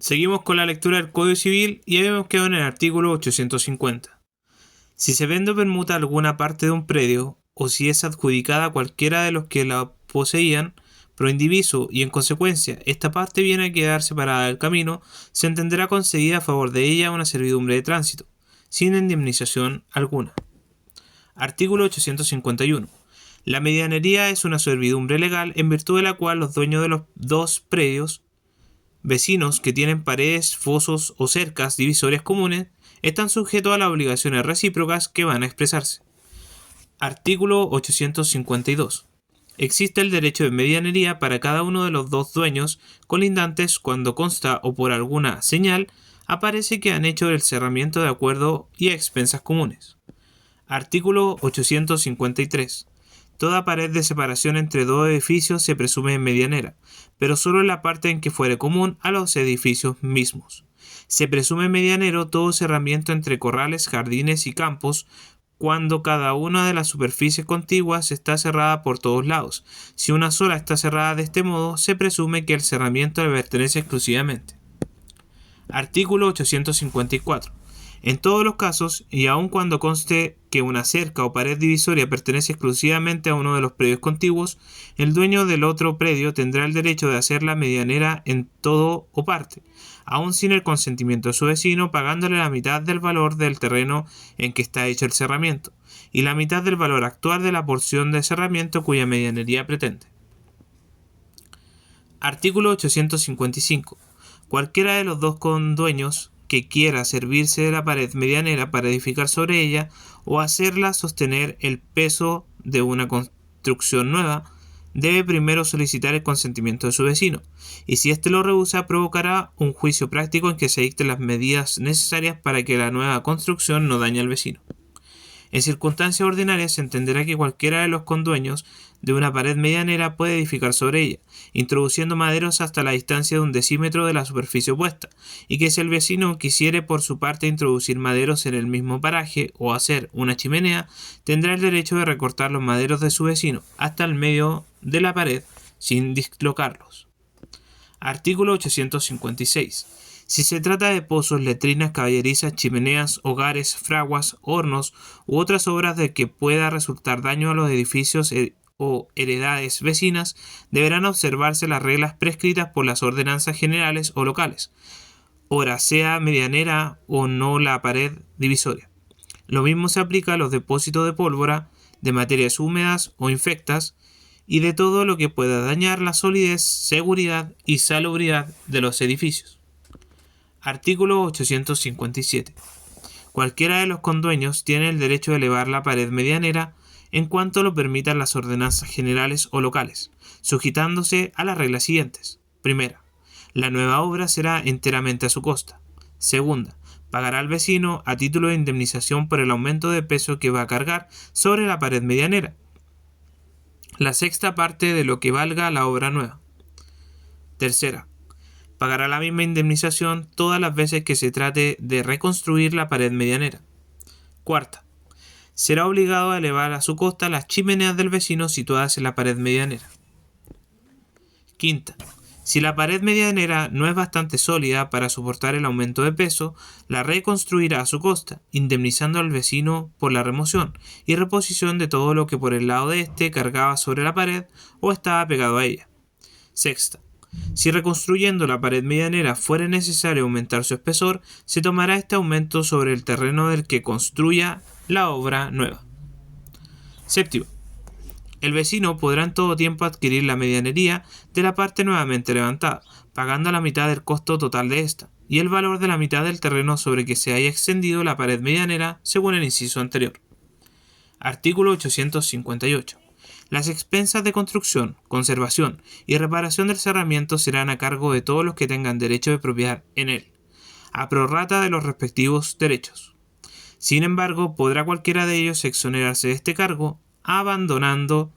Seguimos con la lectura del Código Civil y habíamos quedado en el artículo 850. Si se vende o permuta alguna parte de un predio, o si es adjudicada a cualquiera de los que la poseían, pro indiviso, y en consecuencia esta parte viene a quedar separada del camino, se entenderá concedida a favor de ella una servidumbre de tránsito, sin indemnización alguna. Artículo 851. La medianería es una servidumbre legal en virtud de la cual los dueños de los dos predios vecinos que tienen paredes, fosos o cercas divisorias comunes están sujetos a las obligaciones recíprocas que van a expresarse. Artículo 852. Existe el derecho de medianería para cada uno de los dos dueños colindantes cuando consta o por alguna señal aparece que han hecho el cerramiento de acuerdo y a expensas comunes. Artículo 853. Toda pared de separación entre dos edificios se presume medianera, pero solo en la parte en que fuere común a los edificios mismos. Se presume medianero todo cerramiento entre corrales, jardines y campos cuando cada una de las superficies contiguas está cerrada por todos lados. Si una sola está cerrada de este modo, se presume que el cerramiento le pertenece exclusivamente. Artículo 854. En todos los casos, y aun cuando conste que una cerca o pared divisoria pertenece exclusivamente a uno de los predios contiguos, el dueño del otro predio tendrá el derecho de hacerla medianera en todo o parte, aun sin el consentimiento de su vecino, pagándole la mitad del valor del terreno en que está hecho el cerramiento, y la mitad del valor actual de la porción de cerramiento cuya medianería pretende. Artículo 855. Cualquiera de los dos condueños que quiera servirse de la pared medianera para edificar sobre ella o hacerla sostener el peso de una construcción nueva, debe primero solicitar el consentimiento de su vecino, y si éste lo rehúsa provocará un juicio práctico en que se dicten las medidas necesarias para que la nueva construcción no dañe al vecino. En circunstancias ordinarias se entenderá que cualquiera de los condueños de una pared medianera puede edificar sobre ella, introduciendo maderos hasta la distancia de 1 decímetro de la superficie opuesta, y que si el vecino quisiere por su parte introducir maderos en el mismo paraje o hacer una chimenea, tendrá el derecho de recortar los maderos de su vecino hasta el medio de la pared sin dislocarlos. Artículo 856. Si se trata de pozos, letrinas, caballerizas, chimeneas, hogares, fraguas, hornos u otras obras de que pueda resultar daño a los edificios o heredades vecinas, deberán observarse las reglas prescritas por las ordenanzas generales o locales, ora sea medianera o no la pared divisoria. Lo mismo se aplica a los depósitos de pólvora, de materias húmedas o infectas, y de todo lo que pueda dañar la solidez, seguridad y salubridad de los edificios. Artículo 857. Cualquiera de los condueños tiene el derecho de elevar la pared medianera en cuanto lo permitan las ordenanzas generales o locales, sujetándose a las reglas siguientes. Primera, la nueva obra será enteramente a su costa. Segunda, pagará al vecino a título de indemnización por el aumento de peso que va a cargar sobre la pared medianera, la sexta parte de lo que valga la obra nueva. Tercera, pagará la misma indemnización todas las veces que se trate de reconstruir la pared medianera. Cuarta, será obligado a elevar a su costa las chimeneas del vecino situadas en la pared medianera. Quinta, si la pared medianera no es bastante sólida para soportar el aumento de peso, la reconstruirá a su costa, indemnizando al vecino por la remoción y reposición de todo lo que por el lado de éste cargaba sobre la pared o estaba pegado a ella. Sexta, si reconstruyendo la pared medianera fuere necesario aumentar su espesor, se tomará este aumento sobre el terreno del que construya la obra nueva. Séptimo, el vecino podrá en todo tiempo adquirir la medianería de la parte nuevamente levantada, pagando la mitad del costo total de esta, y el valor de la mitad del terreno sobre que se haya extendido la pared medianera según el inciso anterior. Artículo 858. Las expensas de construcción, conservación y reparación del cerramiento serán a cargo de todos los que tengan derecho de propiedad en él, a prorrata de los respectivos derechos. Sin embargo, podrá cualquiera de ellos exonerarse de este cargo, abandonando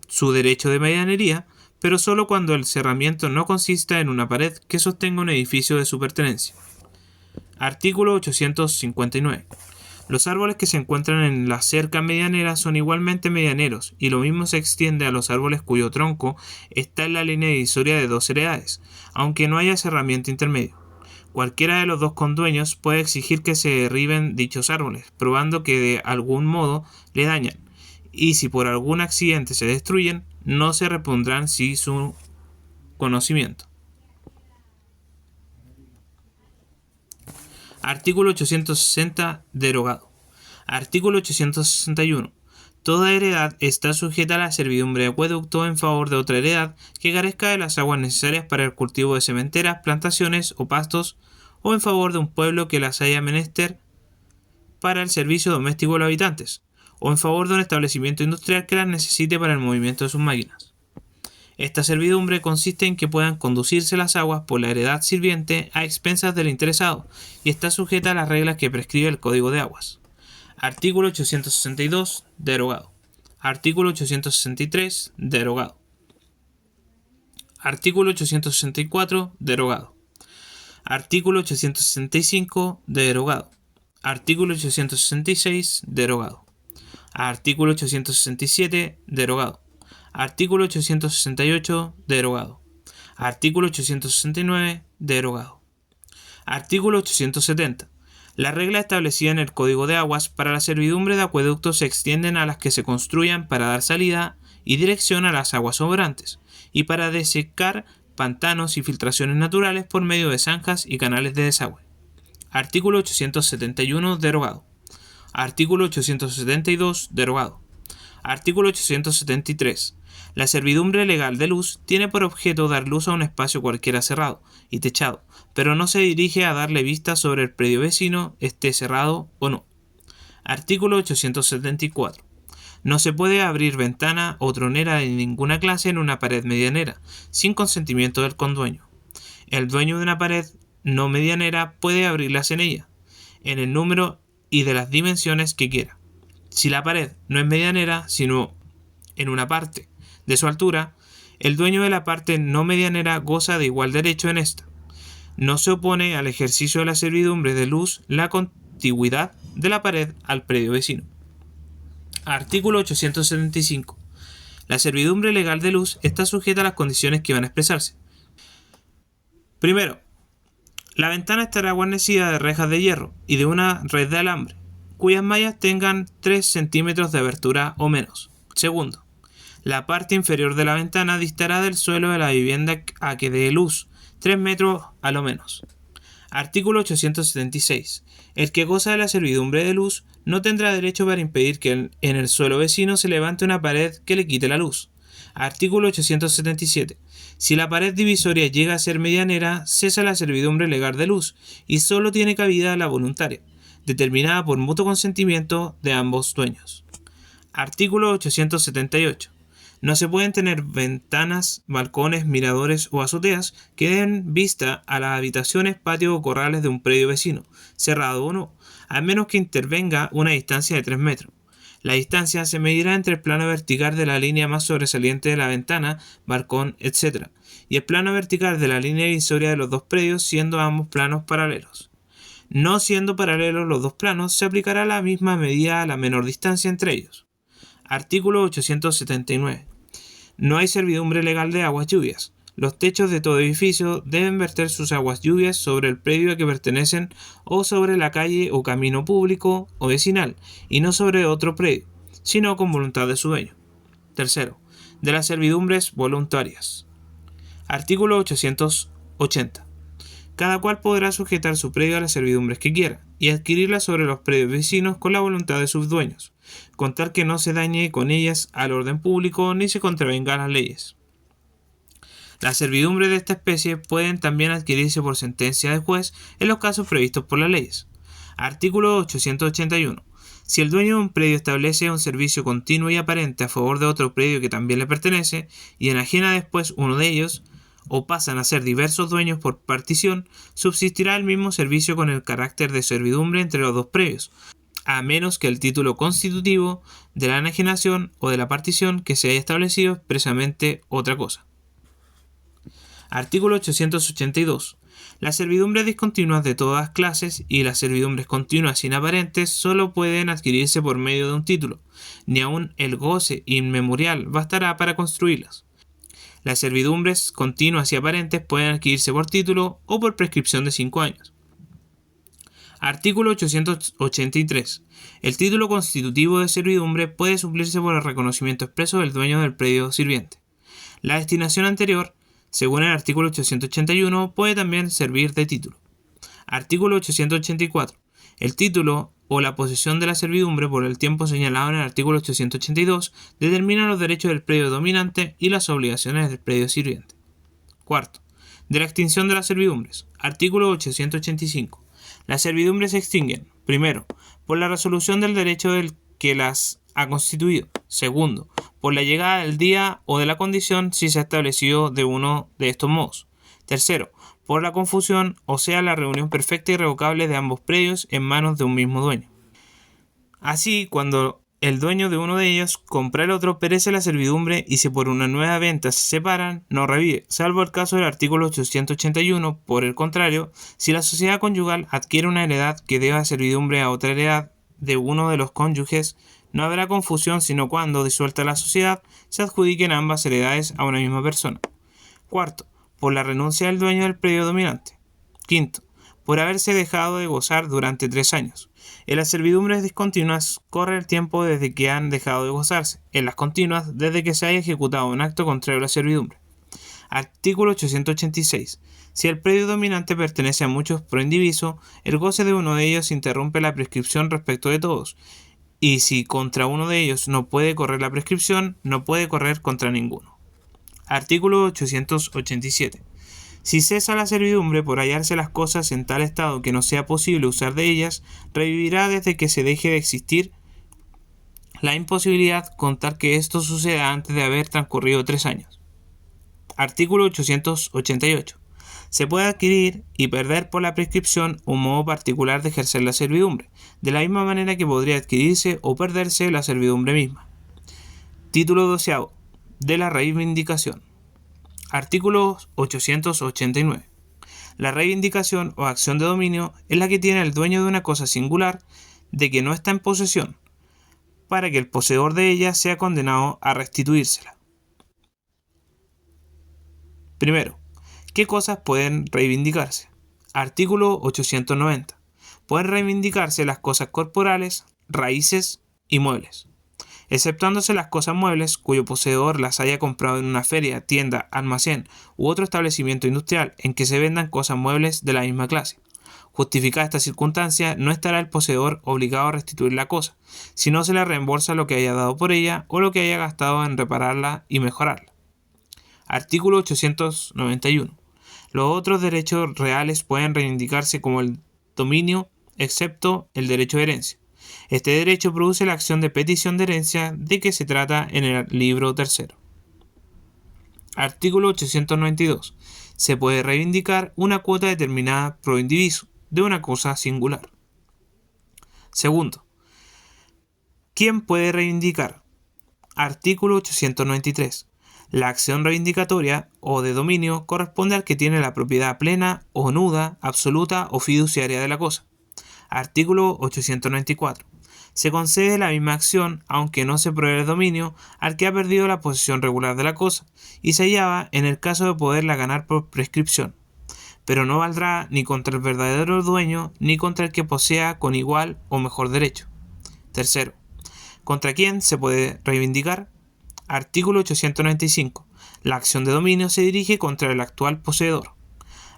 su derecho de medianería, pero solo cuando el cerramiento no consista en una pared que sostenga un edificio de su pertenencia. Artículo 859. Los árboles que se encuentran en la cerca medianera son igualmente medianeros, y lo mismo se extiende a los árboles cuyo tronco está en la línea divisoria de dos heredades, aunque no haya cerramiento intermedio. Cualquiera de los dos condueños puede exigir que se derriben dichos árboles, probando que de algún modo le dañan, y si por algún accidente se destruyen, no se repondrán sin su conocimiento. Artículo 860. Derogado. Artículo 861. Toda heredad está sujeta a la servidumbre de acueducto en favor de otra heredad que carezca de las aguas necesarias para el cultivo de sementeras, plantaciones o pastos, o en favor de un pueblo que las haya menester para el servicio doméstico de los habitantes, o en favor de un establecimiento industrial que las necesite para el movimiento de sus máquinas. Esta servidumbre consiste en que puedan conducirse las aguas por la heredad sirviente a expensas del interesado y está sujeta a las reglas que prescribe el Código de Aguas. Artículo 862. Derogado. Artículo 863. Derogado. Artículo 864. Derogado. Artículo 865. Derogado. Artículo 866. Derogado. Artículo 867. Derogado. Artículo 868. Derogado. Artículo 869. Derogado. Artículo 870. Las reglas establecidas en el Código de Aguas para la servidumbre de acueductos se extienden a las que se construyan para dar salida y dirección a las aguas sobrantes, y para desecar pantanos y filtraciones naturales por medio de zanjas y canales de desagüe. Artículo 871. Derogado. Artículo 872. Derogado. Artículo 873. La servidumbre legal de luz tiene por objeto dar luz a un espacio cualquiera cerrado y techado, pero no se dirige a darle vista sobre el predio vecino, esté cerrado o no. Artículo 874. No se puede abrir ventana o tronera de ninguna clase en una pared medianera, sin consentimiento del condueño. El dueño de una pared no medianera puede abrirlas en ella, en el número y de las dimensiones que quiera. Si la pared no es medianera, sino en una parte de su altura, el dueño de la parte no medianera goza de igual derecho en esta. No se opone al ejercicio de la servidumbre de luz la contigüidad de la pared al predio vecino. Artículo 875. La servidumbre legal de luz está sujeta a las condiciones que van a expresarse. Primero, la ventana estará guarnecida de rejas de hierro y de una red de alambre, cuyas mallas tengan 3 centímetros de abertura o menos. Segundo, la parte inferior de la ventana distará del suelo de la vivienda a que dé luz 3 metros a lo menos. Artículo 876. El que goza de la servidumbre de luz no tendrá derecho para impedir que en el suelo vecino se levante una pared que le quite la luz. Artículo 877. Si la pared divisoria llega a ser medianera, cesa la servidumbre legal de luz y solo tiene cabida la voluntaria, determinada por mutuo consentimiento de ambos dueños. Artículo 878. No se pueden tener ventanas, balcones, miradores o azoteas que den vista a las habitaciones, patios o corrales de un predio vecino, cerrado o no, a menos que intervenga una distancia de 3 metros. La distancia se medirá entre el plano vertical de la línea más sobresaliente de la ventana, balcón, etc., y el plano vertical de la línea divisoria de los dos predios, siendo ambos planos paralelos. No siendo paralelos los dos planos, se aplicará la misma medida a la menor distancia entre ellos. Artículo 879. No hay servidumbre legal de aguas lluvias. Los techos de todo edificio deben verter sus aguas lluvias sobre el predio a que pertenecen o sobre la calle o camino público o vecinal, y no sobre otro predio, sino con voluntad de su dueño. Tercero, de las servidumbres voluntarias. Artículo 880. Cada cual podrá sujetar su predio a las servidumbres que quiera y adquirirlas sobre los predios vecinos con la voluntad de sus dueños, con tal que no se dañe con ellas al orden público ni se contravenga a las leyes. Las servidumbres de esta especie pueden también adquirirse por sentencia de juez en los casos previstos por las leyes. Artículo 881. Si el dueño de un predio establece un servicio continuo y aparente a favor de otro predio que también le pertenece y enajena después uno de ellos, o pasan a ser diversos dueños por partición, subsistirá el mismo servicio con el carácter de servidumbre entre los dos predios, a menos que el título constitutivo de la enajenación o de la partición que se haya establecido expresamente otra cosa. Artículo 882. Las servidumbres discontinuas de todas clases y las servidumbres continuas inaparentes solo pueden adquirirse por medio de un título, ni aun el goce inmemorial bastará para construirlas. Las servidumbres continuas y aparentes pueden adquirirse por título o por prescripción de 5 años. Artículo 883. El título constitutivo de servidumbre puede suplirse por el reconocimiento expreso del dueño del predio sirviente. La destinación anterior, según el artículo 881, puede también servir de título. Artículo 884. El título o la posesión de la servidumbre por el tiempo señalado en el artículo 882 determina los derechos del predio dominante y las obligaciones del predio sirviente. Cuarto. De la extinción de las servidumbres. Artículo 885. Las servidumbres se extinguen, primero, por la resolución del derecho del que las ha constituido. Segundo, por la llegada del día o de la condición si se ha establecido de uno de estos modos. Tercero, por la confusión, o sea, la reunión perfecta y irrevocable de ambos predios en manos de un mismo dueño. Así, cuando el dueño de uno de ellos compra el otro, perece la servidumbre y si por una nueva venta se separan, no revive, salvo el caso del artículo 881. Por el contrario, si la sociedad conyugal adquiere una heredad que deba servidumbre a otra heredad de uno de los cónyuges, no habrá confusión sino cuando, disuelta la sociedad, se adjudiquen ambas heredades a una misma persona. Cuarto, por la renuncia del dueño del predio dominante. Quinto, por haberse dejado de gozar durante 3 años. En las servidumbres discontinuas corre el tiempo desde que han dejado de gozarse, en las continuas desde que se haya ejecutado un acto contrario a la servidumbre. Artículo 886. Si el predio dominante pertenece a muchos pro indiviso, el goce de uno de ellos interrumpe la prescripción respecto de todos, y si contra uno de ellos no puede correr la prescripción, no puede correr contra ninguno. Artículo 887. Si cesa la servidumbre por hallarse las cosas en tal estado que no sea posible usar de ellas, revivirá desde que se deje de existir la imposibilidad, contar que esto suceda antes de haber transcurrido 3 años. Artículo 888. Se puede adquirir y perder por la prescripción un modo particular de ejercer la servidumbre, de la misma manera que podría adquirirse o perderse la servidumbre misma. Título 12. De la reivindicación. Artículo 889. La reivindicación o acción de dominio es la que tiene el dueño de una cosa singular de que no está en posesión, para que el poseedor de ella sea condenado a restituírsela. Primero, ¿qué cosas pueden reivindicarse? Artículo 890. Pueden reivindicarse las cosas corporales, raíces y muebles, exceptuándose las cosas muebles cuyo poseedor las haya comprado en una feria, tienda, almacén u otro establecimiento industrial en que se vendan cosas muebles de la misma clase. Justificada esta circunstancia, no estará el poseedor obligado a restituir la cosa, si no se le reembolsa lo que haya dado por ella o lo que haya gastado en repararla y mejorarla. Artículo 891. Los otros derechos reales pueden reivindicarse como el dominio, excepto el derecho de herencia. Este derecho produce la acción de petición de herencia de que se trata en el libro 3. Artículo 892. Se puede reivindicar una cuota determinada pro indiviso de una cosa singular. Segundo, ¿quién puede reivindicar? Artículo 893. La acción reivindicatoria o de dominio corresponde al que tiene la propiedad plena o nuda, absoluta o fiduciaria de la cosa. Artículo 894. Se concede la misma acción, aunque no se pruebe el dominio, al que ha perdido la posesión regular de la cosa, y se hallaba en el caso de poderla ganar por prescripción, pero no valdrá ni contra el verdadero dueño, ni contra el que posea con igual o mejor derecho. Tercero, ¿contra quién se puede reivindicar? Artículo 895. La acción de dominio se dirige contra el actual poseedor.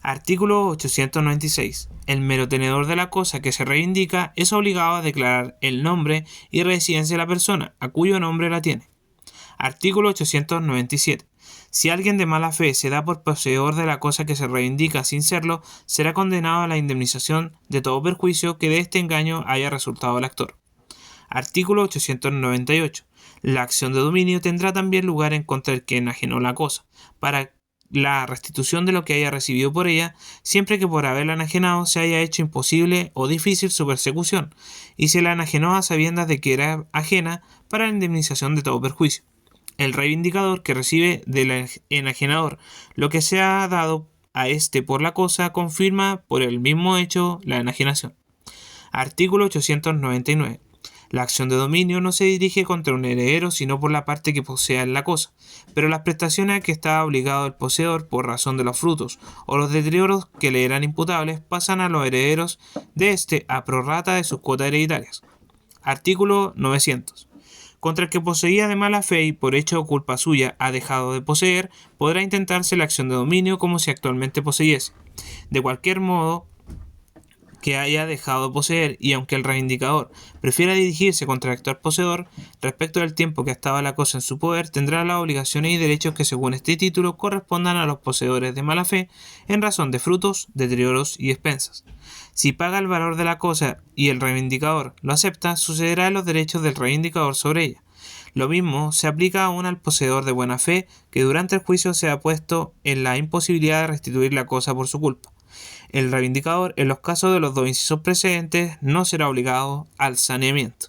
Artículo 896. El mero tenedor de la cosa que se reivindica es obligado a declarar el nombre y residencia de la persona a cuyo nombre la tiene. Artículo 897. Si alguien de mala fe se da por poseedor de la cosa que se reivindica sin serlo, será condenado a la indemnización de todo perjuicio que de este engaño haya resultado al actor. Artículo 898. La acción de dominio tendrá también lugar en contra del que enajenó la cosa, para la restitución de lo que haya recibido por ella, siempre que por haberla enajenado se haya hecho imposible o difícil su persecución, y se la enajenó a sabiendas de que era ajena, para la indemnización de todo perjuicio. el reivindicador que recibe del enajenador lo que se ha dado a éste por la cosa confirma por el mismo hecho la enajenación. Artículo 899. La acción de dominio no se dirige contra un heredero sino por la parte que posea en la cosa, pero las prestaciones a que está obligado el poseedor por razón de los frutos o los deterioros que le eran imputables pasan a los herederos de éste a prorrata de sus cuotas hereditarias. Artículo 900. Contra el que poseía de mala fe y por hecho o culpa suya ha dejado de poseer, podrá intentarse la acción de dominio como si actualmente poseyese. De cualquier modo que haya dejado de poseer, y aunque el reivindicador prefiera dirigirse contra el actual poseedor, respecto del tiempo que estaba la cosa en su poder, tendrá las obligaciones y derechos que según este título correspondan a los poseedores de mala fe en razón de frutos, deterioros y expensas. Si paga el valor de la cosa y el reivindicador lo acepta, sucederá los derechos del reivindicador sobre ella. Lo mismo se aplica aún al poseedor de buena fe que durante el juicio se ha puesto en la imposibilidad de restituir la cosa por su culpa. El reivindicador, en los casos de los dos incisos precedentes, no será obligado al saneamiento.